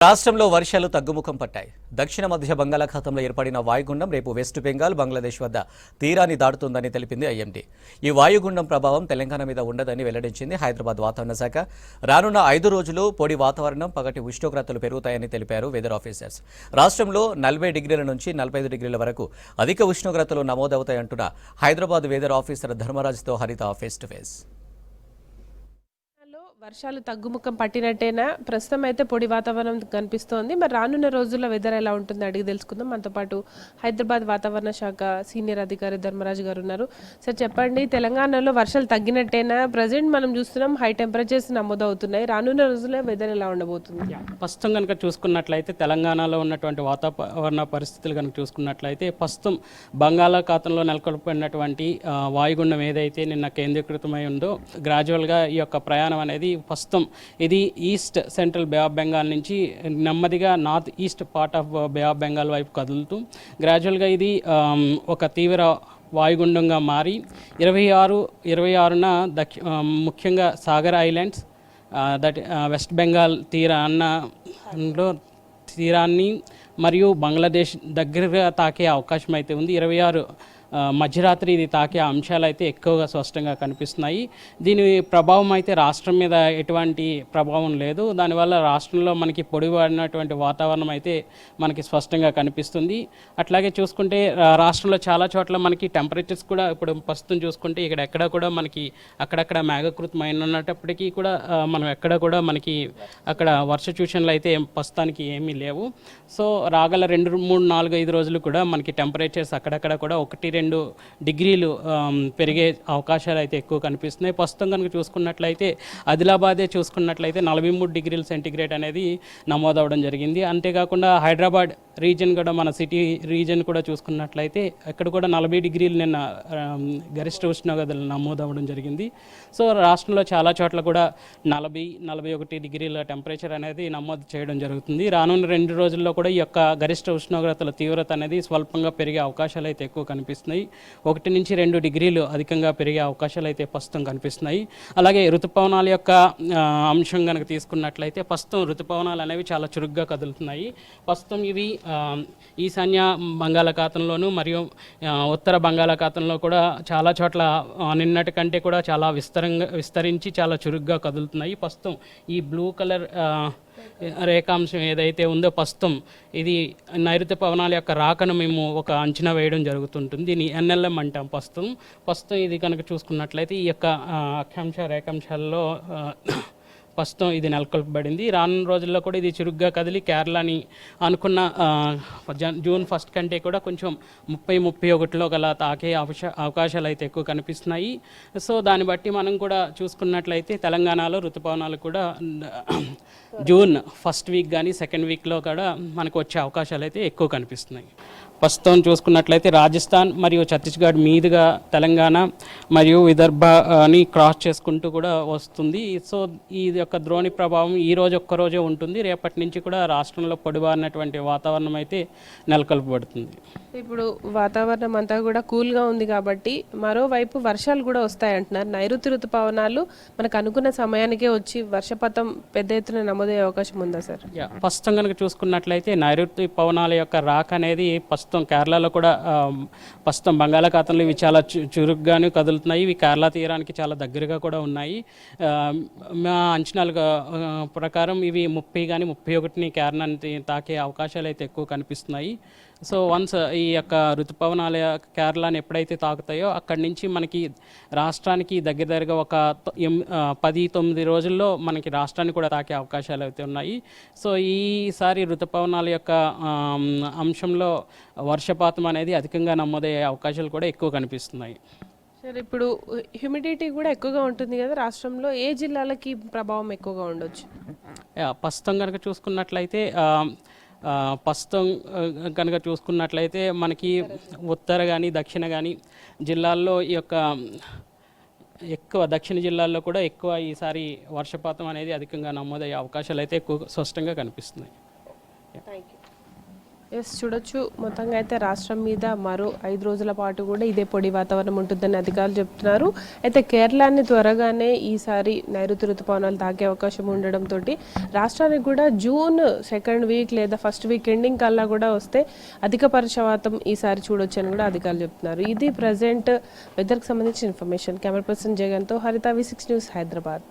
రాష్ట్రంలో వర్షాలు తగ్గుముఖం పట్టాయి. దక్షిణ మధ్య బంగాళాఖాతంలో ఏర్పడిన వాయుగుండం రేపు వెస్ట్ బెంగాల్, బంగ్లాదేశ్ వద్ద తీరాన్ని దాటుతుందని తెలిపింది ఐఎండీ. ఈ వాయుగుండం ప్రభావం తెలంగాణ మీద ఉండదని వెల్లడించింది హైదరాబాద్ వాతావరణ శాఖ. రానున్న 5 రోజులు పొడి వాతావరణం, పగటి ఉష్ణోగ్రతలు పెరుగుతాయని తెలిపారు వెదర్ ఆఫీసర్స్. రాష్ట్రంలో 40 డిగ్రీల నుంచి 45 డిగ్రీల వరకు అధిక ఉష్ణోగ్రతలు నమోదవుతాయంటున్న హైదరాబాద్ వెదర్ ఆఫీసర్ ధర్మరాజ్తో హరిత ఫేస్ టు ఫేస్. వర్షాలు తగ్గుముఖం పట్టినట్టేనా? ప్రస్తుతం అయితే పొడి వాతావరణం కనిపిస్తోంది. మరి రానున్న రోజుల్లో వెదర్ ఎలా ఉంటుందో అడిగి తెలుసుకుందాం. మనతో పాటు హైదరాబాద్ వాతావరణ శాఖ సీనియర్ అధికారి ధర్మరాజు గారు ఉన్నారు. సార్ చెప్పండి, తెలంగాణలో వర్షాలు తగ్గినట్టేనా? ప్రజెంట్ మనం చూస్తున్నాం హై టెంపరేచర్స్ నమోదవుతున్నాయి. రానున్న రోజుల్లో వెదర్ ఎలా ఉండబోతుంది? ప్రస్తుతం కనుక చూసుకున్నట్లయితే తెలంగాణలో ఉన్నటువంటి వాతావరణ పరిస్థితులు కనుక చూసుకున్నట్లయితే ప్రస్తుతం బంగాళాఖాతంలో నెలకొల్పినటువంటి వాయుగుండం ఏదైతే నిన్న కేంద్రీకృతమై ఉందో గ్రాడ్యువల్గా ఈ యొక్క ప్రయాణం అనేది ప్రస్తుతం ఇది east central Bay of Bengal నుంచి నెమ్మదిగా north east part of Bay of Bengal వైపు కదులుతూ గ్రాడ్యువల్గా ఇది ఒక తీవ్ర వాయుగుండంగా మారి 26న ముఖ్యంగా సాగర్ ఐలాండ్స్ వెస్ట్ బెంగాల్ తీరాన్ని మరియు బంగ్లాదేశ్ దగ్గరగా తాకే అవకాశం అయితే ఉంది. 26 మధ్యరాత్రి ఇది తాకే అంశాలు అయితే ఎక్కువగా స్పష్టంగా కనిపిస్తున్నాయి. దీని ప్రభావం అయితే రాష్ట్రం మీద ఎటువంటి ప్రభావం లేదు. దానివల్ల రాష్ట్రంలో మనకి పొడివాడినటువంటి వాతావరణం అయితే మనకి స్పష్టంగా కనిపిస్తుంది. అట్లాగే చూసుకుంటే రాష్ట్రంలో చాలా చోట్ల మనకి టెంపరేచర్స్ కూడా ఇప్పుడు ప్రస్తుతం చూసుకుంటే ఇక్కడ ఎక్కడ కూడా మనకి అక్కడక్కడ మేఘకృతమైన ఉన్నప్పటికీ కూడా మనం ఎక్కడ కూడా మనకి అక్కడ వర్ష సూచనలు అయితే ప్రస్తుతానికి ఏమీ లేవు. సో రాగల 2, 3, 4, 5 రోజులు కూడా మనకి టెంపరేచర్స్ అక్కడక్కడ కూడా 1-2 డిగ్రీలు పెరిగే అవకాశాలు అయితే ఎక్కువ కనిపిస్తున్నాయి. ప్రస్తుతం కనుక చూసుకున్నట్లయితే ఆదిలాబాదే చూసుకున్నట్లయితే 43 డిగ్రీల సెంటీగ్రేడ్ అనేది నమోదవడం జరిగింది. అంతేకాకుండా హైదరాబాద్ రీజన్ కూడా మన సిటీ రీజన్ కూడా చూసుకున్నట్లయితే ఇక్కడ కూడా 40 డిగ్రీలు నిన్న గరిష్ట ఉష్ణోగ్రతలు నమోదవడం జరిగింది. సో రాష్ట్రంలో చాలా చోట్ల కూడా 40-41 డిగ్రీల టెంపరేచర్ అనేది నమోదు చేయడం జరుగుతుంది. రానున్న 2 రోజుల్లో కూడా ఈ యొక్క గరిష్ట ఉష్ణోగ్రతల తీవ్రత అనేది స్వల్పంగా పెరిగే అవకాశాలు అయితే ఎక్కువ కనిపిస్తున్నాయి. 1 నుంచి 2 డిగ్రీలు అధికంగా పెరిగే అవకాశాలు అయితే ప్రస్తుతం కనిపిస్తున్నాయి. అలాగే ఋతుపవనాల యొక్క అంశం కనుక తీసుకున్నట్లయితే ప్రస్తుతం ఋతుపవనాలు అనేవి చాలా చురుగ్గా కదులుతున్నాయి. ప్రస్తుతం ఇవి ఈశాన్య బంగాళాఖాతంలోను మరియు ఉత్తర బంగాళాఖాతంలో కూడా చాలా చోట్ల నిన్నటి కంటే కూడా చాలా విస్తరించి చాలా చురుగ్గా కదులుతున్నాయి. ప్రస్తుతం ఈ బ్లూ కలర్ రేఖాంశం ఏదైతే ఉందో ప్రస్తుతం ఇది నైరుతి పవనాల యొక్క రాకను మేము ఒక అంచనా వేయడం జరుగుతుంటుంది. దీన్ని NLM అంటాం. ప్రస్తుతం ఇది కనుక చూసుకున్నట్లయితే ఈ యొక్క రేఖాంశాల్లో ప్రస్తుతం ఇది నెలకొల్పబడింది. రానున్న రోజుల్లో కూడా ఇది చురుగ్గా కదిలి కేరళని అనుకున్న జూన్ 1 కంటే కూడా కొంచెం 30-31లో గల తాకే అవకాశాలు అయితే ఎక్కువ కనిపిస్తున్నాయి. సో దాన్ని బట్టి మనం కూడా చూసుకున్నట్లయితే తెలంగాణలో ఋతుపవనాలు కూడా జూన్ 1 వీక్ కానీ 2nd వీక్లో కూడా మనకు వచ్చే అవకాశాలు అయితే ఎక్కువ కనిపిస్తున్నాయి. ప్రస్తుతం చూసుకున్నట్లయితే రాజస్థాన్ మరియు ఛత్తీస్గఢ్ మీదుగా తెలంగాణ మరియు విదర్భని క్రాస్ చేసుకుంటూ కూడా వస్తుంది. సో ఈ యొక్క ద్రోణి ప్రభావం ఈ రోజు ఒక్కరోజే ఉంటుంది. రేపటి నుంచి కూడా రాష్ట్రంలో పొడిబారినటువంటి వాతావరణం అయితే నెలకొల్పబడుతుంది. ఇప్పుడు వాతావరణం అంతా కూడా కూల్గా ఉంది కాబట్టి మరోవైపు వర్షాలు కూడా వస్తాయంటున్నారు. నైరుతి ఋతుపవనాలు మనకు అనుకున్న సమయానికే వచ్చి వర్షపాతం పెద్ద ఎత్తున నమోదయ్యే అవకాశం ఉందా సార్? ప్రస్తుతం కనుక చూసుకున్నట్లయితే నైరుతి పవనాల యొక్క రాక అనేది ప్రస్తుతం కేరళలో కూడా ప్రస్తుతం బంగాళాఖాతంలో ఇవి చాలా చురుగ్గానే కదులుతున్నాయి. ఇవి కేరళ తీరానికి చాలా దగ్గరగా కూడా ఉన్నాయి. మా అంచనాల ప్రకారం ఇవి 30 కానీ 31ని కేరళని తాకే అవకాశాలు అయితే ఎక్కువ కనిపిస్తున్నాయి. సో వన్స్ ఈ యొక్క ఋతుపవనాల కేరళని ఎప్పుడైతే తాకుతాయో అక్కడి నుంచి మనకి రాష్ట్రానికి దగ్గరగా ఒక 10-9 రోజుల్లో మనకి రాష్ట్రాన్ని కూడా తాకే అవకాశాలు అయితే ఉన్నాయి. సో ఈసారి ఋతుపవనాల యొక్క అంశంలో వర్షపాతం అనేది అధికంగా నమోదయ్యే అవకాశాలు కూడా ఎక్కువ కనిపిస్తున్నాయి. సార్ ఇప్పుడు హ్యూమిడిటీ కూడా ఎక్కువగా ఉంటుంది కదా రాష్ట్రంలో, ఏ జిల్లాలకి ప్రభావం ఎక్కువగా ఉండొచ్చు? ప్రస్తుతం కనుక చూసుకున్నట్లయితే ప్రస్తుతం కనుక చూసుకున్నట్లయితే మనకి ఉత్తర కానీ దక్షిణ కానీ జిల్లాల్లో ఈ యొక్క ఎక్కువ దక్షిణ జిల్లాల్లో కూడా ఎక్కువ ఈసారి వర్షపాతం అనేది అధికంగా నమోదయ్యే అవకాశాలు అయితే ఎక్కువ స్పష్టంగా కనిపిస్తున్నాయి. Thank you. ఎస్ చూడొచ్చు మొత్తంగా అయితే రాష్ట్రం మీద మరో 5 రోజుల పాటు కూడా ఇదే పొడి వాతావరణం ఉంటుందని అధికారులు చెప్తున్నారు. అయితే కేరళని త్వరగానే ఈసారి నైరుతి ఋతుపవనాలు తాకే అవకాశం ఉండడంతో రాష్ట్రానికి కూడా జూన్ 2nd వీక్ లేదా 1st వీక్ ఎండింగ్ కల్లా కూడా వస్తే అధిక వర్షపాతం ఈసారి చూడొచ్చు అని కూడా అధికారులు చెప్తున్నారు. ఇది ప్రజెంట్ వెదర్కి సంబంధించిన ఇన్ఫర్మేషన్. కెమెరా పర్సన్ జగన్తో హరిత, V6 న్యూస్, హైదరాబాద్.